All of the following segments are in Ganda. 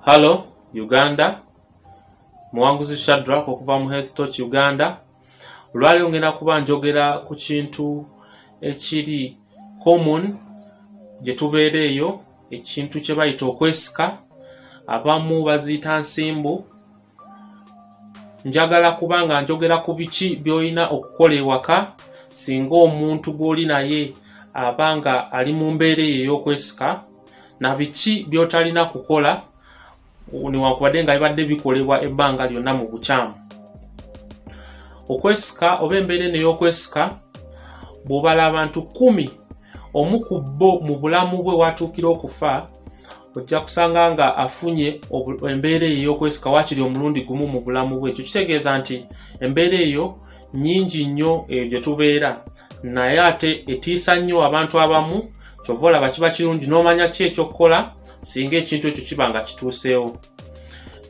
Hello, Uganda. Muwanguzi Shadrack okuva mu Health Touch Uganda. Olwali ngenda kuba njogera ku kintu ekiri common gye tubeereeyo, ekintu kye bayita okwesika, abamu baziyita nsimbu. Njagala kubanga njogera ku biki by'olina okukola ewaka singa omuntu gw'oli naye abanga ali mu mbeera ey'okwesika, na biki by'otalina kukola newankubadde nga bibadde bikolebwa ebbanga lyonna mu bukyamu. Okwesika oba embeera eno ey'okwesika, bw'obala abantu 10 omu ku bo mu bulamu bwe watuukira okufa, ojja kusanga nga afunye embeera eyo ey'okwesika waakiri omulundi gumu mu bulamu bwe. Ekyo kitegeeza nti embeera eyo nnyingi nnyo eyo gye tubeera, naye ate etiisa nnyo abantu abamu. Kyova olaba kiba kirungi n'omanya ki ekyokukola singa ekintu ekyo kiba nga kituuseewo.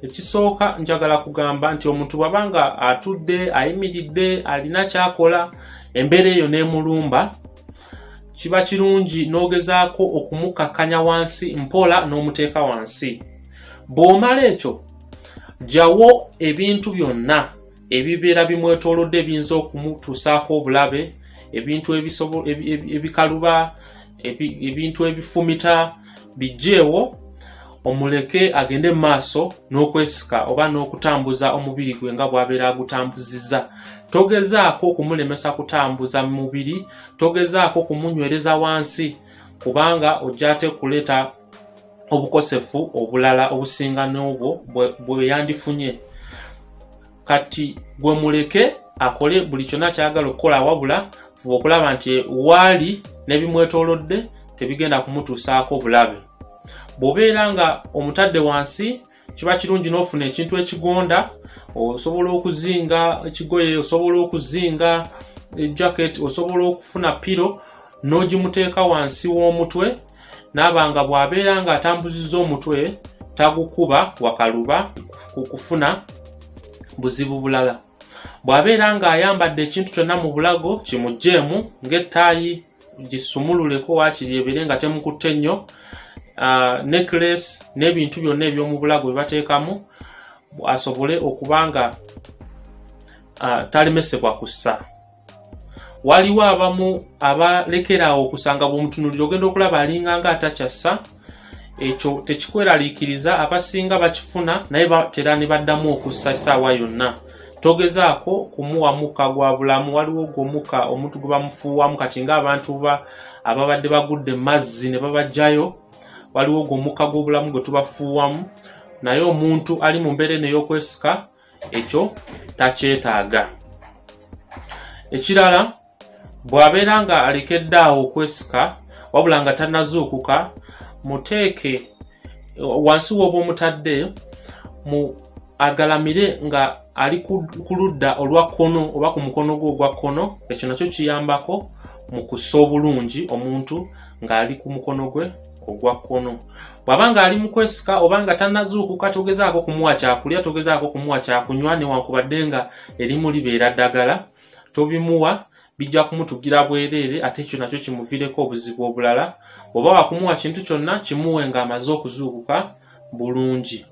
Ekisooka njagala kugamba nti omuntu bw'abanga atudde, ayimiridde, alina kyakola, embeera eyo n'emulumba, kiba kirungi n'ogezaako okumukakkanya wansi mpola n'omuteeka wansi. Bw'omala ekyo, gyawo ebintu byonna ebibeera bimwetoolodde ebiyinza okumutuusaako obulabe, ebintu ebikaluba, ebintu ebifumita, bijjeewo, omuleke agende mu maaso n'okwesika oba n'okutambuza omubiri gwe nga bw'abeera agutambuzizza. Togezaako okumulemesa kutambuza mu mubiri, togezaako okumunywereza wansi, kubanga ojja ate kuleeta obukosefu obulala obusinga n'obwo bwe yandifunye. Kati gwe muleke akole buli kyonna kyagala okukola, wabula fuba okulaba nti waali n'ebimwetoolodde tebigenda kumutuusaako bulabe. Bw'obeera nga omutadde wansi, kiba kirungi n'ofuna ekintu ekigonda, osobola okuzinga ekigoye, osobola okuzinga jacket, osobola okufuna pilo n'ogimuteeka wansi w'omutwe, n'abanga bw'abeera nga atambuzizza omutwe tagukuba wakaluba kufuna buzibu bulala. Bw'abeera nga ayambadde ekintu kyonna mu bulago kimugjeemu ng'ettaayi gisumululeko waakiri ebeere nga temukutte nnyo, necklace n'ebintu byonna eby'omu bulago bye bateekamu, asobole okuba nga talemesebwa kussa. Waliwo abamu abalekerawo okusanga bw'omutunuulira ogenda okulaba alinga nga atakyassa. Ekyo tekikweraliikiriza, abasinga bakifuna naye batera ne baddamu okussa essaawa yonna. Togezaako kumuwa mukka gwa bulamu. Waliwo gw'omukka omuntu gwe bamufuuwamu, kati ng'abantu ababadde bagudde mu mazzi ne babajjayo, waliwo gw'omukka gw'obulamu gwe tubafuuwamu, naye omuntu ali mu mbeera eno ey'okwesika ekyo takyetaaga. Ekirala, bw'abeera nga alekedde awo okwesika wabula nga tannazuukuka, muteeke wansi w'oba omutadde agalamire nga ali ku ludda olwa kkono oba ku mukono gwe ogwa kkono. Ekyo nakyo kiyambako mu kussa obulungi omuntu ng'ali ku mukono gwe ogwa kkono. Bw'aba nga ali mu kwesika oba nga tannazuukuka, togezaako kumuwa kyakulya, togezaako kumuwa kyakunywa, newankubadde nga erimu libeera ddagala. Tobimuwa, bijja kumutugira bwereere, ate ekyo nakyo kimuviireko obuzibu obulala. Oba wakumuwa kintu kyonna, kimuwe ng'amaze okuzuukuka bulungi.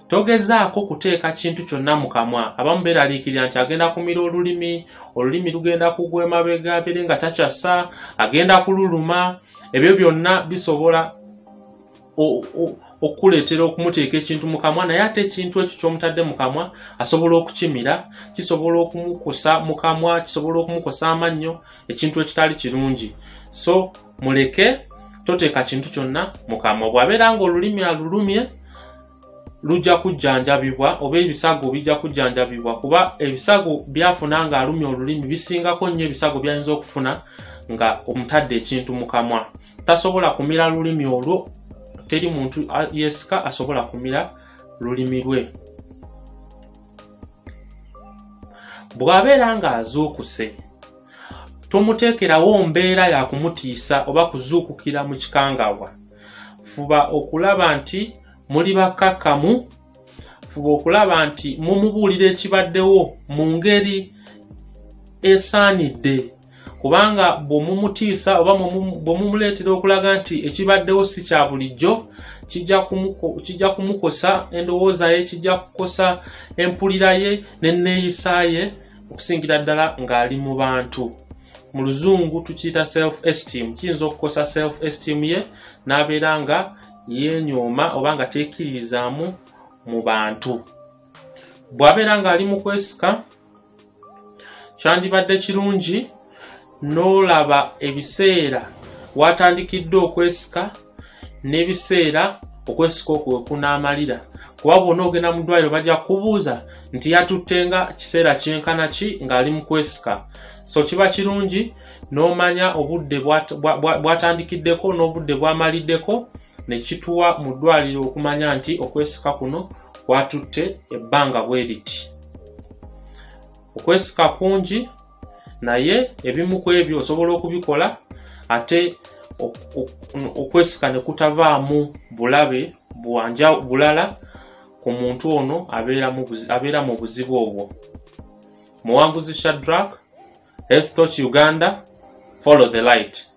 Togezaako kuteeka kintu kyonna mu kamwa. Abamu beeraliikirira nti agenda kumira olulimi lugenda kugwa emabega, abeere nga takyassa, agenda kululuma. Ebyo byonna bisobola okuleetera okumuteeka ekintu mu kamwa, naye ate ekintu ekyo ky'omutadde mu kamwa asobola okukimira, kisobola okumukosa mu kamwa, kisobola okumukosa amannyo, ekintu ekitali kirungi. So muleke, toteeka kintu kyonna mu kamwa. Bw'abeera nga olulimi alulumye, lujja kujjanjabibwa oba ebisago bijja kujjanjabibwa, kuba ebisago byafuna nga alumya olulimi bisingako nnyo ebisago byayinza okufuna nga omutadde ekintu mu kamwa. Tasobola kumira lulimi olwo, teri muntu yeesika asobola kumira lulimi lwe. Bw'abeera nga azuukuse, tomuteekerawo mbeera ya kumutiisa oba kuzuukukira mu kikangawa. Fuba okulaba nti muli bakkakkamu, fuba okulaba nti mumubuulira ekibaddewo mu ngeri esaanidde. kubanga bw'omumutiisa oba bw'omumuleetera okulaga nti ekibaddewo si kya bulijjo kijja kumukosa endowooza ye, kijja kukosa empulira ye n'enneeyisa ye okusingira ddala ng'ali mu bantu. Mu luzungu tukiyita self esteem. Kiyinza okukosa self esteem ye n'abeera nga yeenyooma oba nga teekkirizaamu mu bantu. Bw'abeera ng'ali mu kwesika, kyandibadde kirungi n'olaba ebiseera watandikidde okwesika n'ebiseera okwesika okwo kunaamalira. Kuba bw'ona ogenda mu ddwaliro bajja kubuuza nti yatuttenga kiseera kyenkana ki ng'ali mu kwesika. So kiba kirungi n'omanya obudde bwatandikiddeko n'obudde bwamaliddeko, ne kituwa mu ddwaliro okumanya nti okwesika kuno kwatutte ebbanga bwe riti. Okwesika kungi, naye ebimu ku ebyo osobola okubikola ate okwesika ne kutavaamu bulabe bulala ku muntu ono abeera mu buzibu obwo. Muwanguzi Shadrack, Health Touch Uganda, follow the light.